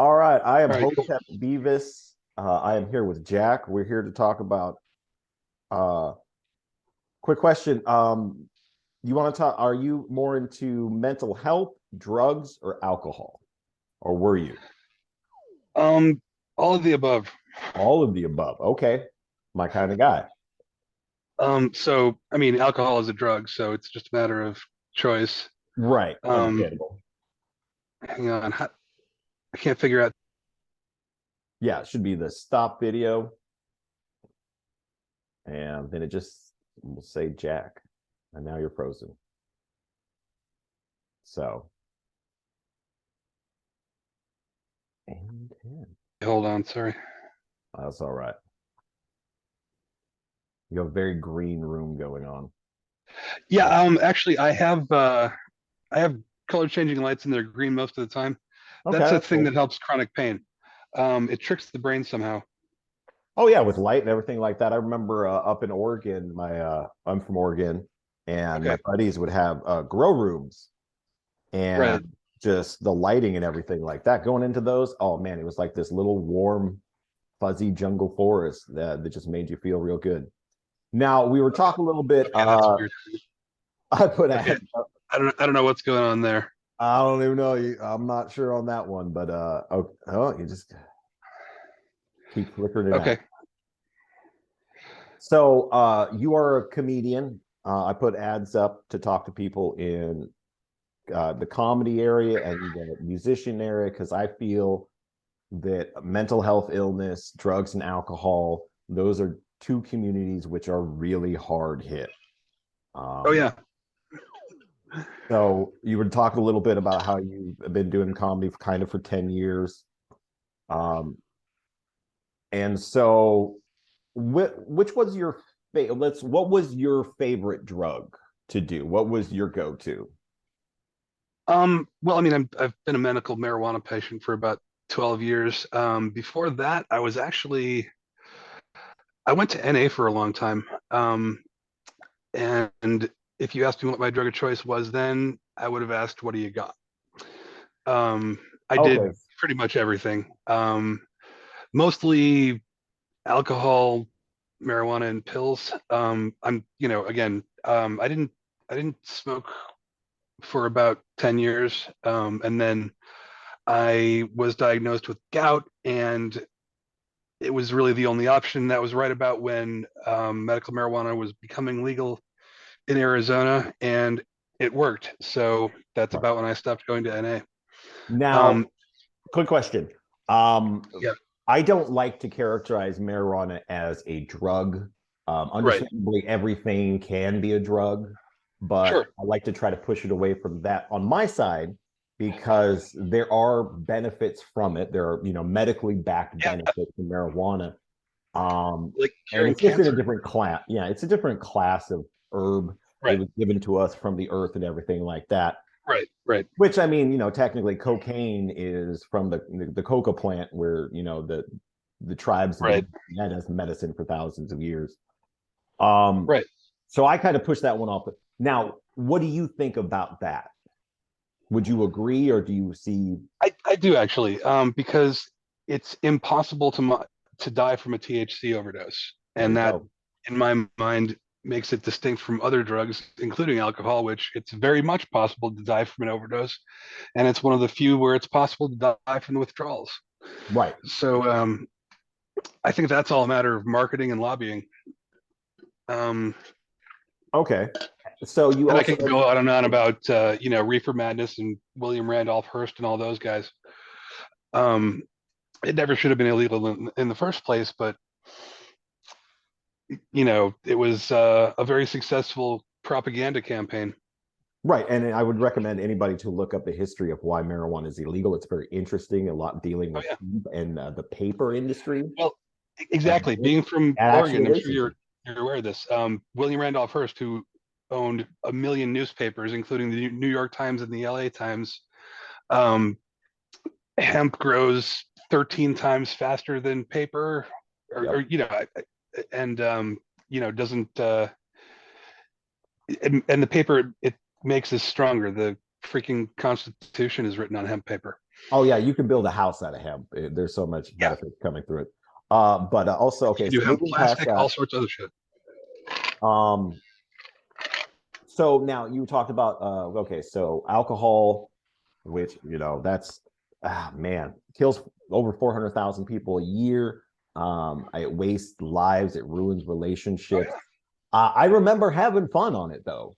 All right, I am All right, cool. Hotep Beavis. I am here with Jack. We're here to talk about uh quick question. You want to talk, are you more into mental health, drugs, or alcohol? Or were you? Um, all of the above. All of the above. Okay. My kind of guy. So I mean, alcohol is a drug, so it's just a matter of choice. Right. Um, Understandable. hang on, I can't figure out. Yeah, it should be the stop video. And then it just will say Jack. And now you're frozen. So, and 10. Hold on, sorry. That's all right. You have a very green room going on. Yeah, actually, I have color changing lights and they're green most of the time. Okay, That's a that's thing cool. that helps chronic pain. It tricks the brain somehow. Oh yeah, with light and everything like that. I remember up in Oregon, my I'm from Oregon, and my Okay, buddies would have grow rooms and right. just the lighting and everything like that going into those. Oh man, it was like this little warm, fuzzy jungle forest that just made you feel real good. Now we were talking a little bit. Okay, that's weird. I put Okay, ads up. I don't know what's going on there. I don't even know. I'm not sure on that one, but oh, you just keep flickering it out. Okay, So you are a comedian. I put ads up to talk to people in the comedy area and the musician area because I feel that mental health illness, drugs, and alcohol, those are two communities which are really hard hit. oh Um, yeah. so you would talk a little bit about how you've been doing comedy for kind of for 10 years. Um, and so which was your what was your favorite drug to do? What was your go-to? Well, I mean, I've been a medical marijuana patient for about 12 years. Before that, I went to NA for a long time. And if you asked me what my drug of choice was then, I would have asked, what do you got? Um, I Okay. did pretty much everything. Mostly alcohol, marijuana, and pills. I didn't smoke for about 10 years. And then I was diagnosed with gout, and it was really the only option. That was right about when medical marijuana was becoming legal in Arizona, and it worked. So that's Right. about when I stopped going to NA. Now, Um, quick question. Um, yeah, I don't like to characterize marijuana as a drug. right, Understandably, everything can be a drug, but sure, I like to try to push it away from that on my side because there are benefits from it. There are, medically backed yeah, benefits from marijuana. like And curing it's just in a cancer, different class. Yeah, it's a different class of herb. It right, was given to us from the earth and everything like that. right, right, Which I mean, technically cocaine is from the coca plant where, the tribes have right, been that as medicine for thousands of years. Um, right. so I kind of push that one off. Now, what do you think about that? Would you agree or do you see I do actually, because it's impossible to die from a THC overdose, there and you that, go. in my mind, makes it distinct from other drugs, including alcohol, which it's very much possible to die from an overdose, and it's one of the few where it's possible to die from the withdrawals. Right. So I think that's all a matter of marketing and lobbying. Um, Okay. So you and I also can go on and on about Reefer Madness and William Randolph Hearst and all those guys. Um, it never should have been illegal in the first place, but it was a very successful propaganda campaign. right. And I would recommend anybody to look up the history of why marijuana is illegal. It's very interesting, a lot dealing Oh with yeah, hemp and the paper industry. well, And exactly. Being from actual Oregon, I'm sure racism. you're aware of this. William Randolph Hearst, who owned a million newspapers, including the New York Times and the LA Times, um, hemp grows 13 times faster than paper, or Yep. and doesn't and the paper it makes us stronger. The freaking Constitution is written on hemp paper. Oh yeah, you can build a house out of hemp. There's so much Yeah, benefit coming through it. But also, you okay, can do so hemp moving past plastic, all that, sorts of other shit. um, so now you talked about okay, so alcohol, which that's man, kills over 400,000 people a year. It wastes lives, it ruins Oh relationships. yeah. I remember having fun on it though.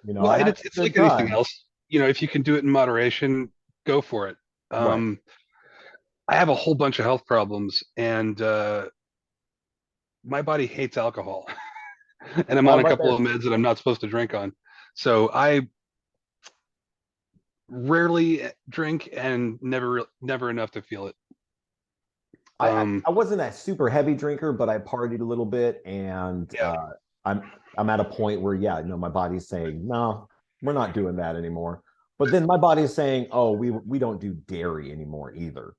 Well, I and had it's a good like anything time. else. If you can do it in moderation, go for it. Right. I have a whole bunch of health problems, and my body hates alcohol, and I'm Oh, on I'm a right couple of there. meds that I'm not supposed to drink on. So I rarely drink, and never enough to feel it. I, I Um, I wasn't a super heavy drinker, but I partied a little bit, and yeah, I'm at a point where yeah, my body's saying no, we're not doing that anymore. But then my body's saying, oh, we don't do dairy anymore either.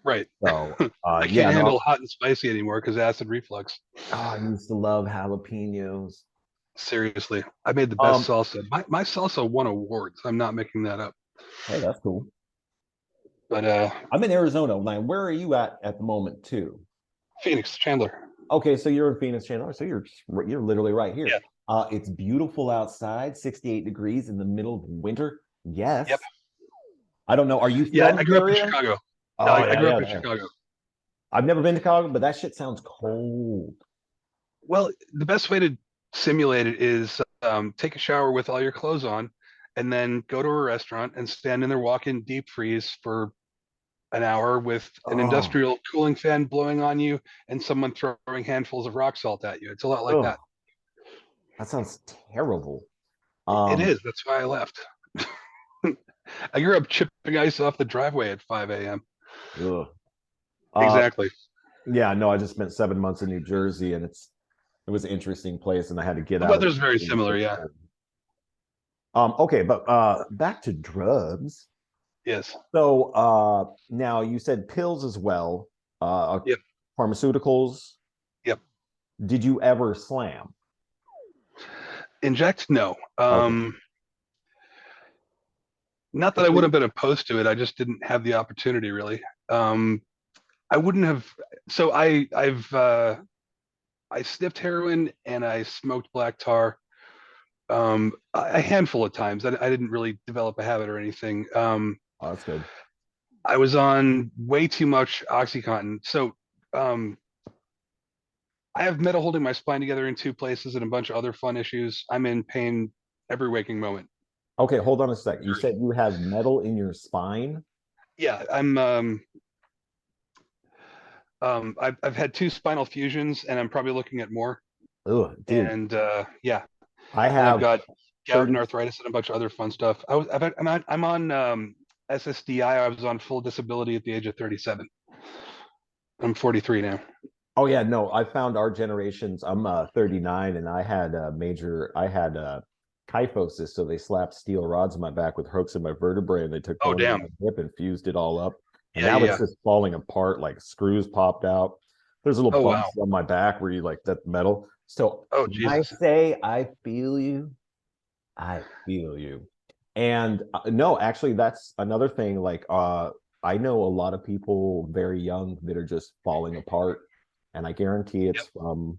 right. So I yeah, can't handle no, hot and spicy anymore because acid reflux. I used to love jalapenos. Seriously, I made the best Um, salsa. My salsa won awards. I'm not making that up. hey, that's cool. But I'm in Arizona. Now, where are you at the moment too? Phoenix, Chandler. Okay, so you're in Phoenix, Chandler. So you're literally right Yeah. here. It's beautiful outside, 68 degrees in the middle of winter. Yep. Yes. I don't know. Are you Yeah, from I the grew up in area? Chicago. No, Oh I yeah, grew up yeah, in yeah. Chicago. I've never been to Chicago, but that shit sounds cold. Well, the best way to simulate it is take a shower with all your clothes on, and then go to a restaurant and stand in their walk-in deep freeze for an hour with an Oh, industrial cooling fan blowing on you and someone throwing handfuls of rock salt at you. It's a lot like that. oh, that sounds terrible. It Um, is. That's why I left. I grew up chipping ice off the driveway at 5 a.m. ugh. Uh, Exactly. yeah, no, I just spent 7 months in New Jersey, and it was an interesting place, and I had to get The out of weather's very it was similar. so Yeah. cold. Okay, but back to drugs. Yes. So now you said pills as well, Yep. pharmaceuticals. Yep. Did you ever slam? Inject? No. Okay. Not that I would have been opposed to it. I just didn't have the opportunity really. Um, I wouldn't have. So I sniffed heroin and I smoked black tar a handful of times. I didn't really develop a habit or anything. Oh, that's good. I was on way too much OxyContin. So um, I have metal holding my spine together in two places and a bunch of other fun issues. I'm in pain every waking moment. Okay, hold on a sec. You said you have metal in your spine. Yeah, I've had two spinal fusions and I'm probably looking at more. Ugh, dude. And yeah, I and I've have got gout 30. and arthritis and a bunch of other fun stuff. I'm on SSDI. I was on full disability at the age of 37. I'm 43 now. Oh yeah, no, I found our generations. I'm 39, and I had kyphosis, so they slapped steel rods in my back with hooks in my vertebrae, and they took Oh bones in my damn. hip and fused it all up. And Yeah, now it's yeah. just falling apart, like screws popped out. There's little Oh wow. bumps on my back where you like that metal. So Oh when I Jesus. say I feel you, I feel you. And no, actually, that's another thing. Like, I know a lot of people very young that are just falling apart, and I guarantee Yep. it's from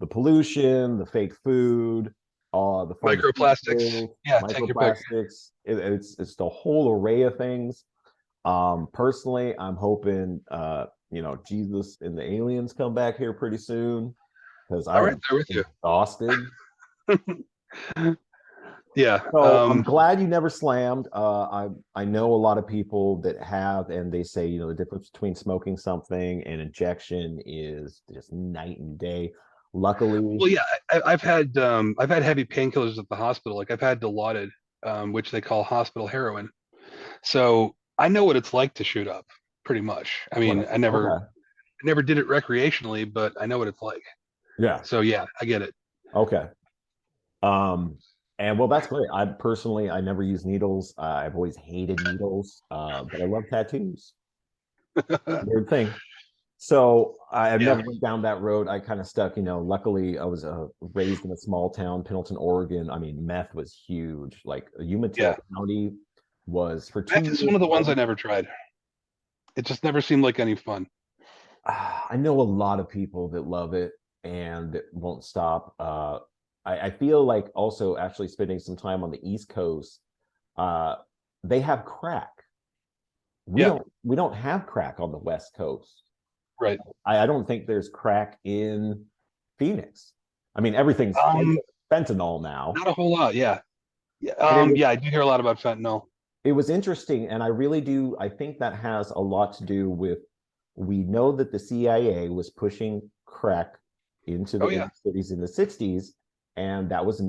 the pollution, the fake food, the Microplastics. pharmaceuticals, Yeah, take your pick. microplastics. It's the whole array of things. Personally, I'm hoping Jesus and the aliens come back here pretty soon because All I right, am there with you. exhausted. Yeah. So I'm glad you never slammed. I know a lot of people that have, and they say the difference between smoking something and injection is just night and day. Luckily, Well, yeah, I've had heavy painkillers at the hospital. Like I've had Dilaudid, which they call hospital heroin. So I know what it's like to shoot up, pretty much. I mean, right? Okay, I never did it recreationally, but I know what it's like. yeah, So yeah, I get it. okay. Um, and well, that's great. I never use needles. I've always hated needles, but I love tattoos. Weird thing. So I've Yeah, never went down that road. I kind of stuck, luckily I was raised in a small town, Pendleton, Oregon. I mean, meth was huge. Like yeah. Umatilla County, was for Meth is 2 years. one of the ones I never tried. It just never seemed like any fun. I know a lot of people that love it and won't stop. I feel like also actually spending some time on the East Coast, uh, they have crack. We Yeah, don't have crack on the West Coast. right. I don't think there's crack in Phoenix. I mean, everything's Um, fentanyl now. Not a whole lot. Yeah. Yeah. And Yeah, I do hear a lot about fentanyl. it was interesting, and I really do. I think that has a lot to do with, we know that the CIA was pushing crack into the Oh inner yeah. cities in the 60s, and that was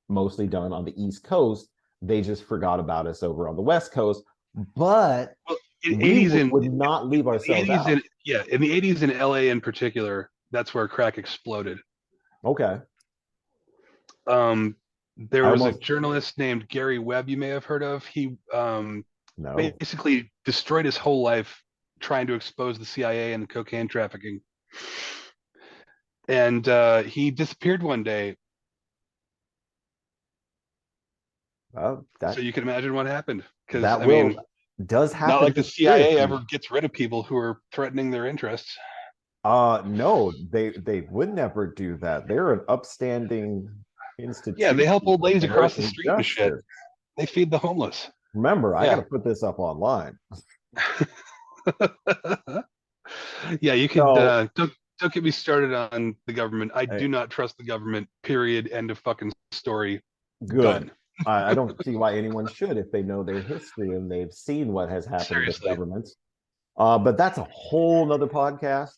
mostly done on the East Coast. They just forgot about us over on the West Coast, but Well, in we 80s would not leave in the ourselves 80s out. in yeah, in the 80s in LA in particular, that's where crack exploded. Okay. There I was a almost, journalist named Gary Webb you may have heard of. He no. basically destroyed his whole life trying to expose the CIA and cocaine trafficking. And he disappeared one day. So That you can imagine what happened. Because that I mean, will does not happen like the CIA mysteriously. ever gets rid of people who are threatening their interests. No, they would never do that. They're an upstanding Yeah, they institution help old for ladies across the American street and shit. justice. They feed the homeless. Remember, I got to Yeah. put this up online. Yeah, you could So, don't get me started on the government. I hey, do not trust the government. Period. End of fucking story. good. Done. I don't see why anyone should if they know their history and they've seen what has happened with Seriously. governments. But that's a whole nother podcast.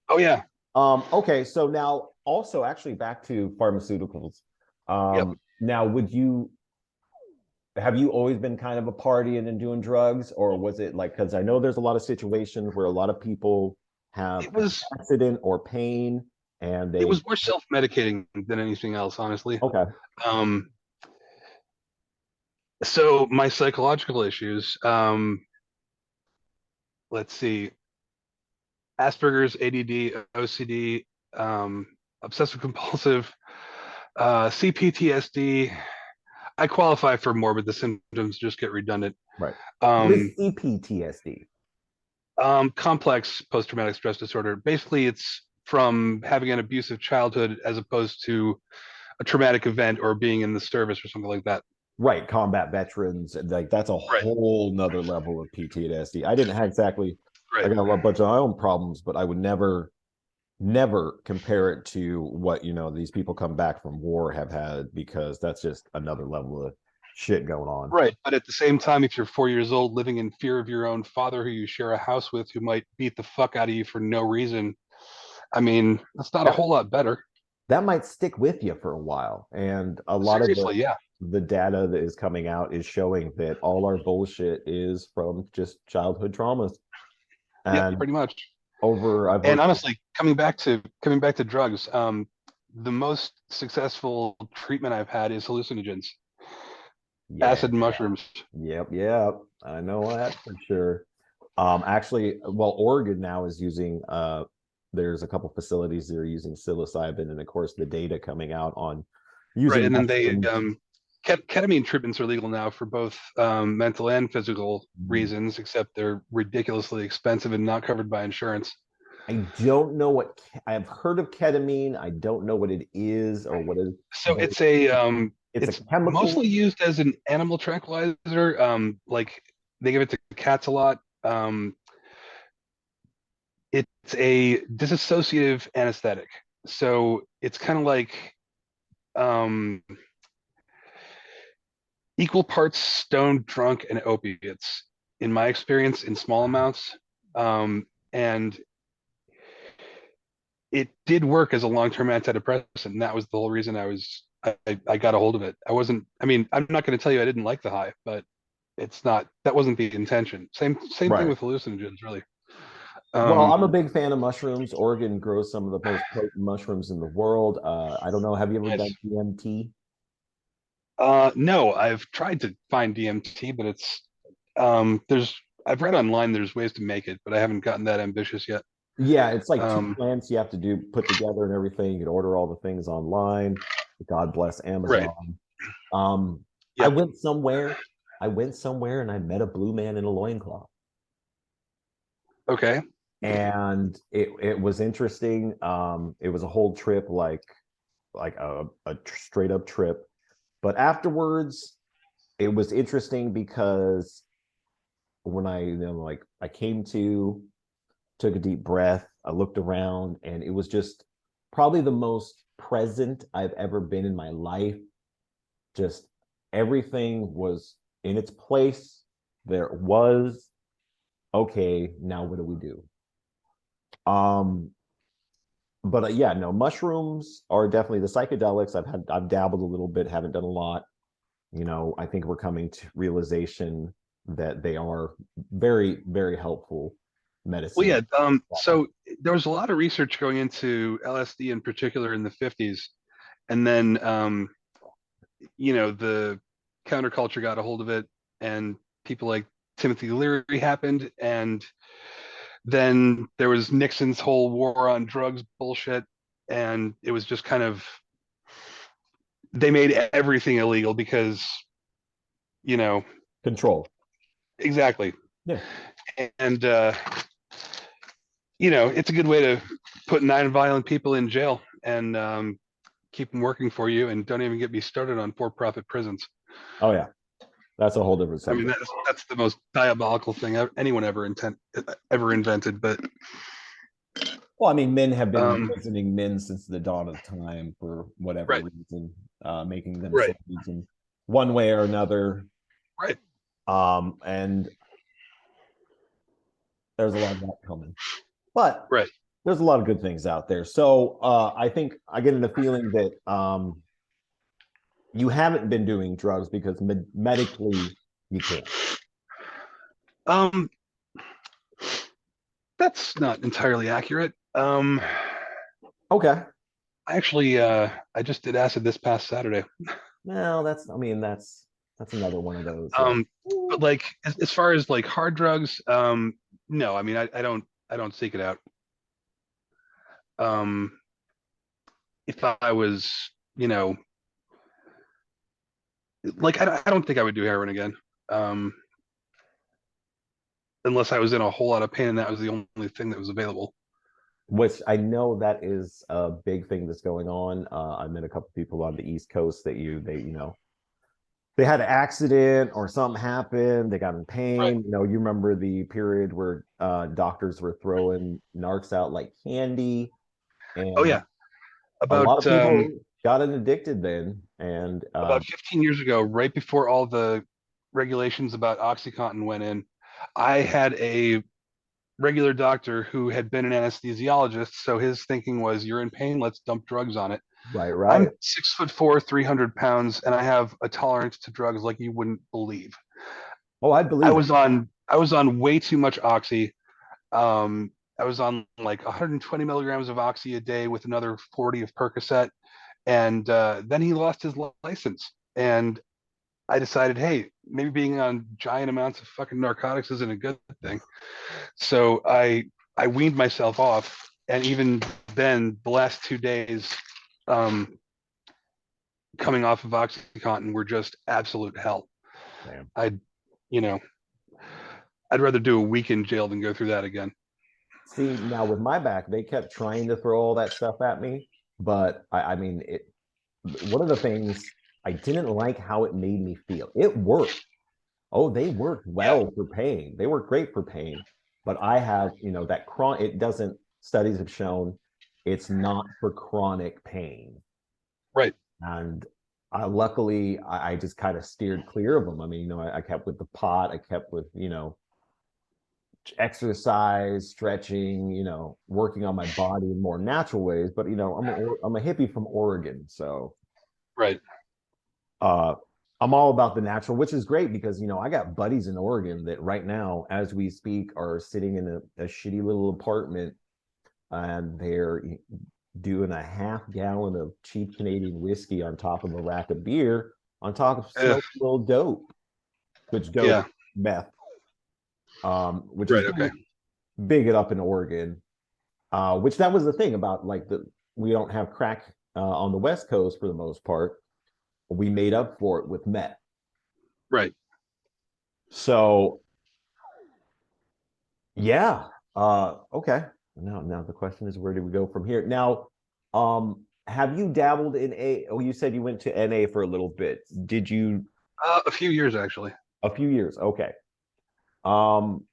Oh yeah. Okay, so now also actually back to pharmaceuticals. Yep. Now, would you have you always been kind of a partying and doing drugs, or was it like, because I know there's a lot of situations where a lot of people have It an was accident or pain and it they, was more self-medicating than anything else, honestly. okay, Um, so my psychological issues, let's see, Asperger's, ADD, OCD, um, obsessive compulsive, CPTSD. I qualify for more, but the symptoms just get redundant. right. What is Um, CPTSD? Complex post-traumatic stress disorder. Basically, it's from having an abusive childhood as opposed to a traumatic event or being in the service or something like that. Right, combat veterans, like that's a Right. whole nother level of PTSD. I didn't have exactly, I Right. got a bunch of my own problems, but I would never compare it to what these people come back from war have had, because that's just another level of shit going on. Right. But at the same time, if you're 4 years old living in fear of your own father who you share a house with who might beat the fuck out of you for no reason, I mean, that's not a That whole lot better. that might stick with you for a while. And a lot of Seriously, yeah. the data that is coming out is showing that all our bullshit is from just childhood traumas. Yep, And pretty much. I've And worked, honestly, coming back to drugs, the most successful treatment I've had is hallucinogens, yeah, acid and mushrooms. yep. I know that for sure. Actually, well, Oregon now is using there's a couple facilities that are using psilocybin, and of course the data coming out on Right. using And then they mushrooms. ketamine treatments are legal now for both mental and physical reasons, except they're ridiculously expensive and not covered by insurance. I don't know what I've heard of ketamine. I don't know what it is or what it, So but it's a it's chemical. mostly used as an animal tranquilizer. Like they give it to cats a lot. It's a disassociative anesthetic. So it's kind of like um, equal parts stoned, drunk, and opiates, in my experience, in small amounts. And it did work as a long-term antidepressant. And that was the whole reason I got a hold of it. I mean, I'm not going to tell you I didn't like the high, but that wasn't the intention. Same thing Right. with hallucinogens, really. Well, Um, I'm a big fan of mushrooms. Oregon grows some of the most potent mushrooms in the world. I don't know. Have you ever done nice. DMT? No, I've tried to find DMT, but there's I've read online there's ways to make it, but I haven't gotten that ambitious yet. Yeah, it's like two Um, plants you have to put together and everything. You can order all the things online. God bless right. Amazon. Um, I Yep. went somewhere. I went somewhere and I met a blue man in a loincloth. Okay. And it was interesting. It was a whole trip, like a straight up trip. But afterwards, it was interesting because when I, like I came to, took a deep breath, I looked around, and it was just probably the most present I've ever been in my life. Just everything was in its place. There was, okay, now what do we do? Um, but yeah, no, mushrooms are definitely the psychedelics. I've dabbled a little bit, haven't done a lot. I think we're coming to realization that they are very, very helpful Well, medicine. yeah. So there was a lot of research going into LSD in particular in the 50s, and then the counterculture got a hold of it, and people like Timothy Leary happened, and then there was Nixon's whole war on drugs bullshit, and it was just kind of they made everything illegal because you know Control. exactly, Yeah. and it's a good way to put nine-violent people in jail and keep them working for you, and don't even get me started on for-profit prisons. Oh yeah. That's a whole different I mean, subject. that's the most diabolical thing anyone ever invented. But Well, I mean, men have been um, imprisoning men since the dawn of time for whatever right, reason, making them right, slaves in one way or another. right, And there's a lot of that coming. But right. there's a lot of good things out there. So I think I get the feeling that you haven't been doing drugs because medically you can't. Um, that's not entirely accurate. Okay. I just did acid this past Saturday. Well, I mean, that's another one of those. Um, but like as far as like hard drugs, no, I mean, I don't seek it out. Um, if I was, like I don't think I would do heroin again. Um, unless I was in a whole lot of pain and that was the only thing that was available. Which I know that is a big thing that's going on. I met a couple people on the East Coast that they had an accident or something happened, they got in Right. pain. You remember the period where doctors were throwing narcs out like candy, Oh and yeah. a lot About of people got addicted then. And about 15 years ago, right before all the regulations about OxyContin went in, I had a regular doctor who had been an anesthesiologist. So his thinking was, you're in pain, let's dump drugs on it. right, I'm right. 6'4", 300 pounds, and I have a tolerance to drugs like you wouldn't believe. Oh, I I believe it. was on I was on way too much oxy. I was on like 120 milligrams of oxy a day with another 40 of Percocet, and then he lost his license, and I decided, hey, maybe being on giant amounts of fucking narcotics isn't a good thing. So I weaned myself off, and even then, the last 2 days, um, coming off of OxyContin were just absolute hell. Damn. I'd, you know, I'd rather do a week in jail than go through that again. See, now with my back, they kept trying to throw all that stuff at me, but I mean, one of the things I didn't like how it made me feel. It worked. Oh, they work Yeah, well for pain. They work great for pain. But I have, that it doesn't, studies have shown it's not for chronic pain. right. And luckily, I just kind of steered clear of them. I mean, I kept with the pot, I kept with, exercise, stretching, working on my body in more natural ways. But, I'm a hippie from Oregon. So, Right. uh, I'm all about the natural, which is great because I got buddies in Oregon that right now, as we speak, are sitting in a shitty little apartment and they're doing a half gallon of cheap Canadian whiskey on top of a rack of beer, on top of Uh, smoking a little dope, which dope yeah. meth, which is Right. Okay. big it up in Oregon. Which that was the thing about like we don't have crack on the West Coast for the most part. We made up for it with meth. Right. So yeah, okay. Now the question is, where do we go from here? Now, have you dabbled in a? Oh, you said you went to NA for a little bit. Did you? A few years actually. A few years. Okay. Um,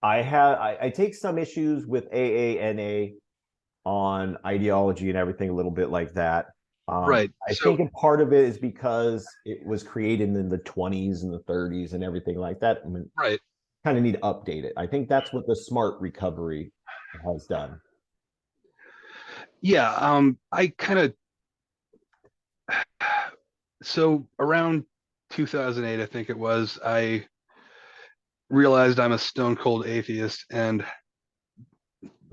I take some issues with AANA on ideology and everything a little bit like that. Right. I So think a part of it is because it was created in the 20s and the 30s and everything like that. I mean, right. kind of need to update it. I think that's what the smart recovery has done. Yeah. I kind of so around 2008, I think it was, I realized I'm a stone cold atheist, and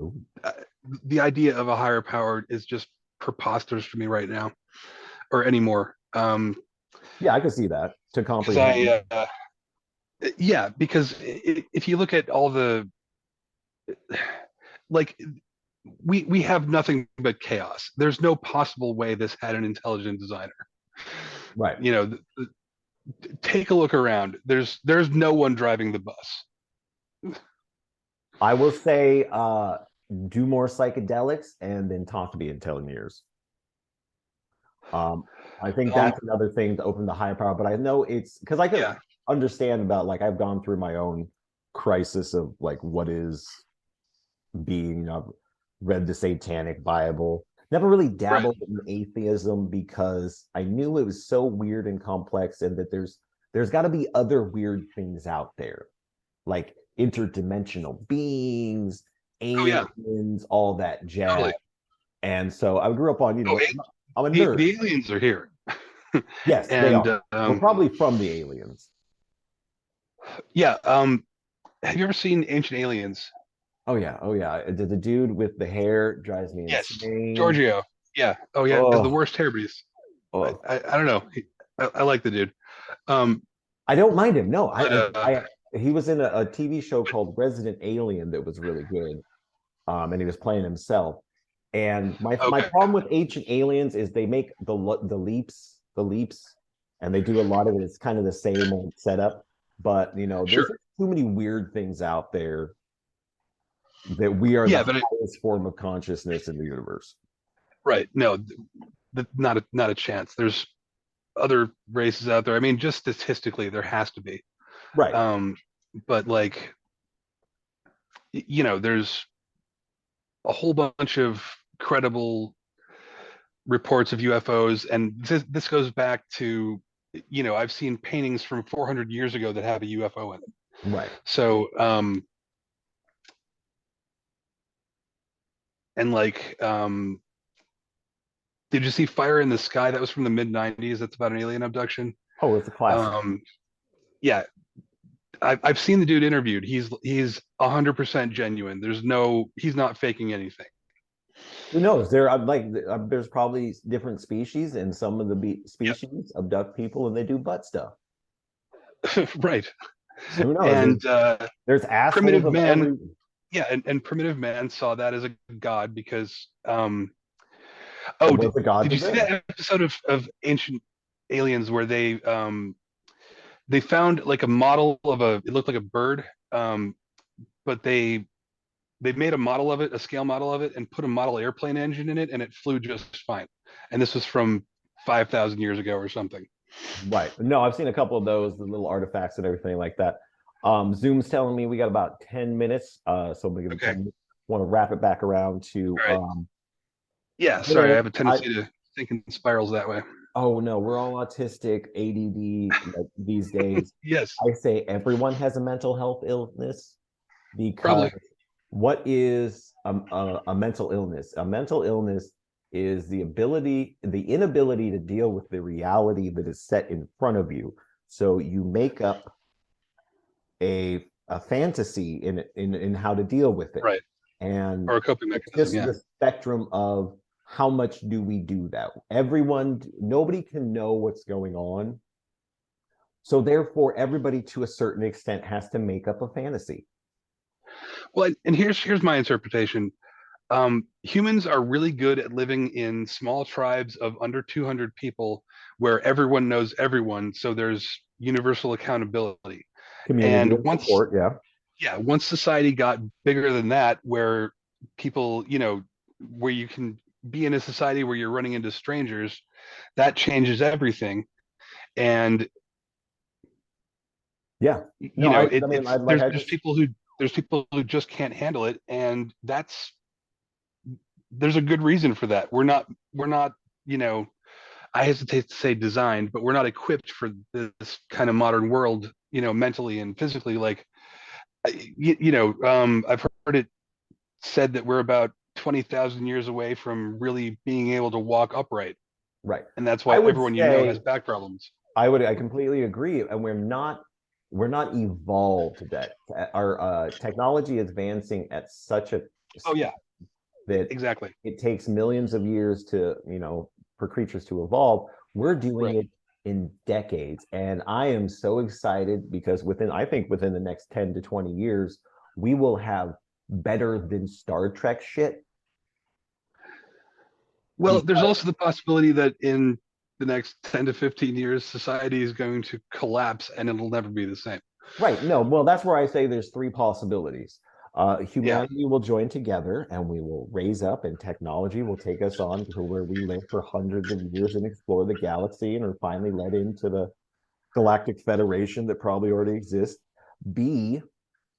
Ooh. uh, the idea of a higher power is just preposterous for me right now or anymore. Yeah, I can see that to Because comprehend. yeah, because if you look at all the like, we have nothing but chaos. There's no possible way this had an intelligent designer. Right. You know, take a look around. There's no one driving the bus. I will say, do more psychedelics and then talk to me in 10 years. Um, I think Um, that's another thing to open the higher power. But I know it's because I could yeah, understand about like I've gone through my own crisis of like what is being. I've read the Satanic Bible. Never really right. dabbled in atheism because I knew it was so weird and complex, and that there's got to be other weird things out there, like interdimensional beings, Oh yeah, aliens, all that jazz. totally. And so I grew up on, Oh, I'm a the nerd. the aliens are here, Yes, they and are. We're probably from the aliens. yeah. Have you ever seen Ancient Aliens? Oh yeah, oh yeah. The dude with the hair drives me Yes, insane. Giorgio. Yeah. Oh yeah, has the Oh, worst hair, but oh. I don't know. I like the dude. Um, I don't mind him. No, but he was in a TV show called Resident Alien that was really good. And he was playing himself. And my okay, problem with Ancient Aliens is they make the leaps, and they do a lot of it. It's kind of the same old setup, but there's sure. just too many weird things out there that we are the Yeah, but highest form of consciousness in the universe. right. No, not a chance. There's other races out there. I mean, just statistically, there has to be. Right. Um, but like, there's a whole bunch of credible reports of UFOs, and this goes back to, I've seen paintings from 400 years ago that have a UFO in it. Right. So, and like, did you see Fire in the Sky? That was from the mid 90s. That's about an alien abduction. Oh, it's a classic. Um, yeah, I've seen the dude interviewed. He's 100% genuine. He's not faking anything. Who knows? There's probably different species, and some of the species abduct people and they do butt stuff. Yep. Right. Who knows? And There's assholes primitive of man, every. yeah, and primitive man saw that as a god because It oh, was a god did to you see them. that episode of Ancient Aliens where they found like a model of it looked like a bird, but they made a model of it, a scale model of it, and put a model airplane engine in it, and it flew just fine. And this was from 5,000 years ago or something. Right. No, I've seen a couple of those, the little artifacts and everything like that. Zoom's telling me we got about 10 minutes. So I'm gonna give it Okay. 10 minutes. Want to wrap it back around to All right. Yeah. Sorry, I internet. have a tendency to think in spirals that way. Oh no, we're all autistic, ADD like these days. Yes, I say everyone has a mental health illness because probably. what is a mental illness? A mental illness is the inability to deal with the reality that is set in front of you. So you make up a fantasy in how to deal with it. Right. And Or a coping it's mechanism. just Yeah. the spectrum of how much do we do that? Nobody can know what's going on. So therefore, everybody to a certain extent has to make up a fantasy. Well, and here's my interpretation. Humans are really good at living in small tribes of under 200 people where everyone knows everyone. So there's universal accountability. Community And of support, yeah. once society got bigger than that, where people, where you can be in a society where you're running into strangers, that changes everything. And Yeah. No, I mean, it's I like I there's just people who just can't handle it, and there's a good reason for that. We're not you know I hesitate to say designed, but we're not equipped for this kind of modern world, mentally and physically. Like, I've heard it said that we're about 20,000 years away from really being able to walk upright, right. and that's why I would everyone has say back problems. I completely agree, and we're not evolved that our technology is advancing at such a Oh yeah, that exactly. it takes millions of years to, for creatures to evolve. We're doing Right. it in decades. And I am so excited because I think within the next 10 to 20 years, we will have better than Star Trek shit. Well, there's Because, also the possibility that in the next 10 to 15 years, society is going to collapse and it'll never be the same. right. No, well, that's where I say there's three possibilities. Yeah. Humanity will join together and we will raise up, and technology will take us on to where we live for hundreds of years and explore the galaxy and are finally let into the Galactic Federation that probably already exists. B,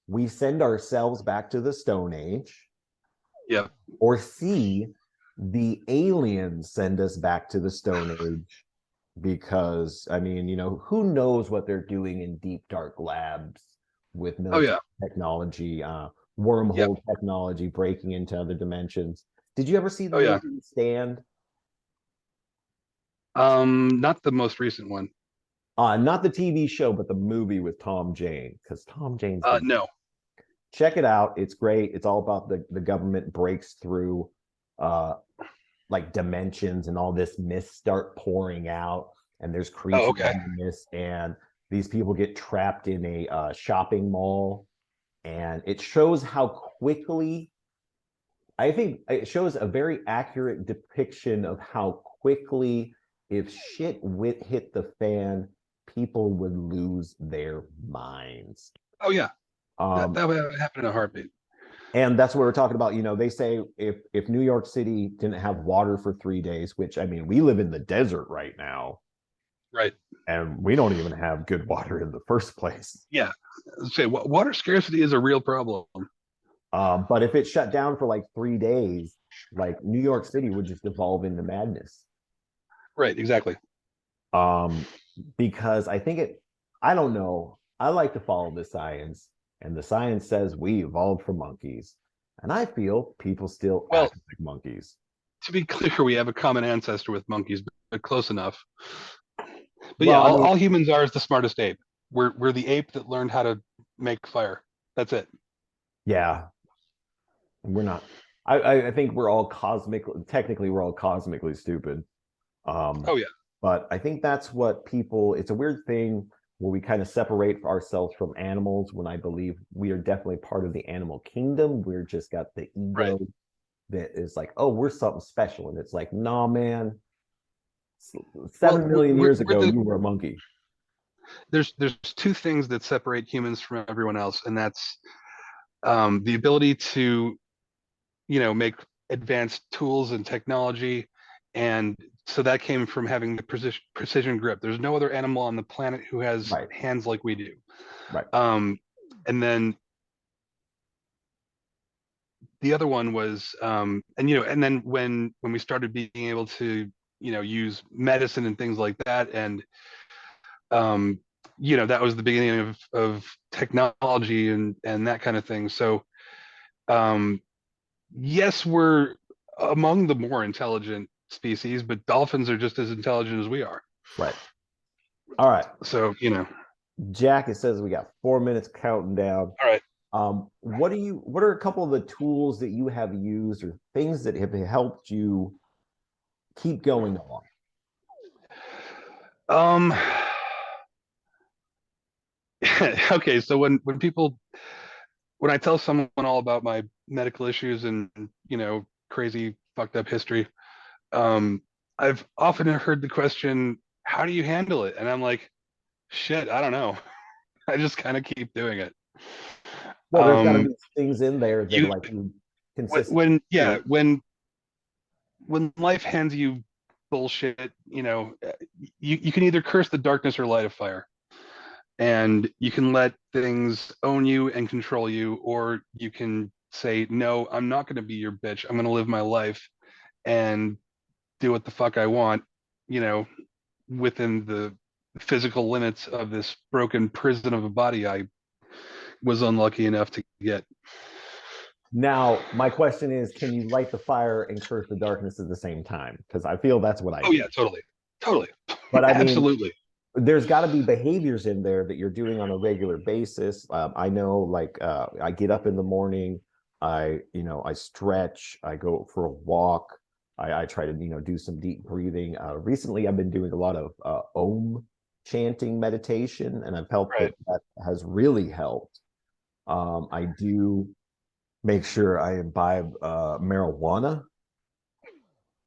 we send ourselves back to the Stone Age. Yeah. Or C, the aliens send us back to the Stone Age because, I mean, who knows what they're doing in deep, dark labs with Oh military yeah. technology, Yep. wormhole technology, breaking into other dimensions. Did you ever see the Oh yeah. movie Stand? Not the most recent one. Not the TV show, but the movie with Tom Jane, because Tom Jane's the No. check it out. It's great. It's all about the government breaks through uh like dimensions, and all this mist start pouring out, and there's Oh, creatures okay. in the mist, and these people get trapped in a shopping mall, and it shows how quickly, I think it shows a very accurate depiction of how quickly, if hit the fan, people would lose their minds. Oh yeah. That um that would happen in a heartbeat. and that's what we're talking about. They say if New York City didn't have water for 3 days, which, I mean, we live in the desert right now, Right. and we don't even have good water in the first place. Yeah. Say water scarcity is a real problem. But if it shut down for like 3 days, like New York City would just evolve into madness. Right. Exactly. Um, because I don't know. I like to follow the science, and the science says we evolved from monkeys, and I feel people still Well, act like monkeys. to be clear, we have a common ancestor with monkeys, but close enough. But yeah, Well, I mean, all humans are is the smartest ape. We're the ape that learned how to make fire. That's it. yeah, we're not. I think we're all technically we're all cosmically stupid. Um, Oh yeah. but I think that's what people. It's a weird thing where we kind of separate ourselves from animals. When I believe we are definitely part of the animal kingdom, we're just got the Right. ego that is like, oh, we're something special, and it's like, nah, man. Well, 7 million years ago, you were a monkey. there's two things that separate humans from everyone else, and that's the ability to make advanced tools and technology, and so that came from having the precision grip. There's no other animal on the planet who has Right, hands like we do. right, Um, and then the other one was, and then when we started being able to use medicine and things like that, and um, that was the beginning of technology and that kind of thing. So um, yes, we're among the more intelligent species, but dolphins are just as intelligent as we are. right. All right, So, Jack. It says we got 4 minutes counting down. all right. What are a couple of the tools that you have used, or things that have helped you keep going along? Um, okay, so when people when I tell someone all about my medical issues and, crazy fucked up history, um, I've often heard the question, how do you handle it? And I'm like, shit, I don't know. I just kind of keep doing it. Well, there's got to Um, be things in there that you like you when, consistently when yeah, do. when life hands you bullshit, you can either curse the darkness or light a fire. And you can let things own you and control you, or you can say, no, I'm not going to be your bitch. I'm going to live my life and do what the fuck I want, you know, within the physical limits of this broken prison of a body I was unlucky enough to get. Now, my question is, can you light the fire and curse the darkness at the same time? Because I feel that's what I Oh do. yeah, totally, totally, But I mean, absolutely. there's got to be behaviors in there that you're doing on a regular basis. I know, like, I get up in the morning, I stretch, I go for a walk, I try to, do some deep breathing. Recently, I've been doing a lot of Om chanting meditation, and I've felt Right. that that has really helped. I do make sure I imbibe marijuana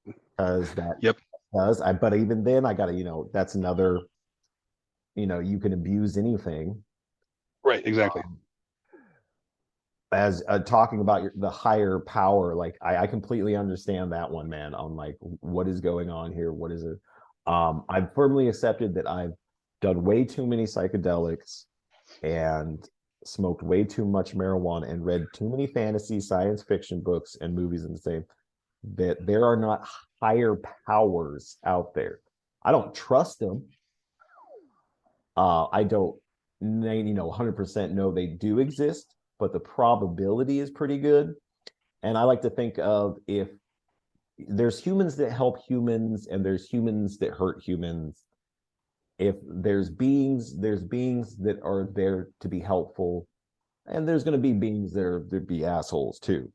because that Yep. does. But even then, I got to, that's another, you can abuse anything. Right. Exactly. Um, as talking about the higher power, like I completely understand that one, man. On like what is going on here, what is it? I've firmly accepted that I've done way too many psychedelics and smoked way too much marijuana and read too many fantasy science fiction books and movies and say that there are not higher powers out there. I don't trust them. I don't, 100% know they do exist, but the probability is pretty good. And I like to think of, if there's humans that help humans and there's humans that hurt humans. If there's beings that are there to be helpful, and there's going to be beings that be assholes too.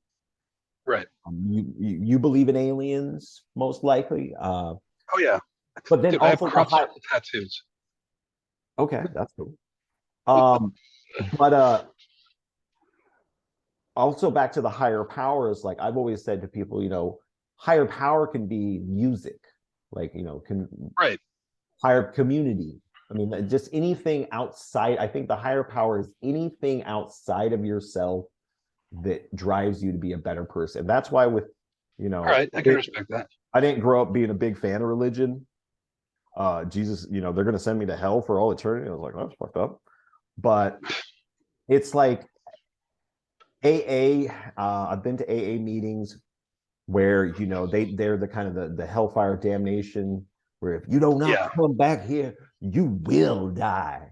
Right. You believe in aliens, most likely, Oh yeah. but then Dude, I have also the crop high. circle tattoos. Okay, that's cool. But also back to the higher powers, like I've always said to people, higher power can be music, like, can Right. higher community. I mean, just anything outside. I think the higher power is anything outside of yourself that drives you to be a better person. That's why with, All right. I can respect that. I didn't grow up being a big fan of religion. Jesus, they're going to send me to hell for all eternity. I was like, oh, that's fucked up. But it's like AA. I've been to AA meetings where they're the kind of the hellfire damnation, where if you do not Yeah. come back here, you will die.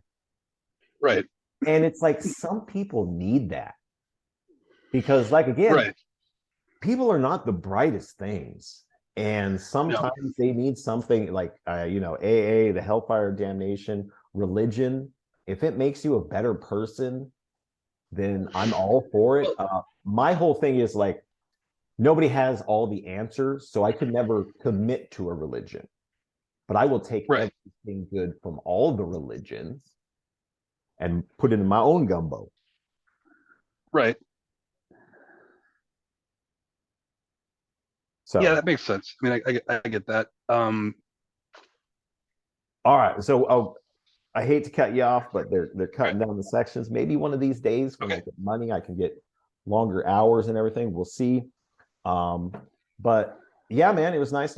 Right. And it's like some people need that because, like, again, Right. people are not the brightest things, and No. sometimes they need something like AA, the hellfire damnation, religion. If it makes you a better person, then I'm all for it. Well, My whole thing is like, nobody has all the answers, so I could never commit to a religion, but I will take right. everything good from all the religions and put it in my own gumbo. Right. Yeah, So, that makes sense. I mean, I get that. all right. So, I hate to cut you off, but they're Right. cutting down the sections. Maybe one of these days when I Okay. get money, I can get longer hours and everything. We'll see. Um, but yeah, man, it was nice talking.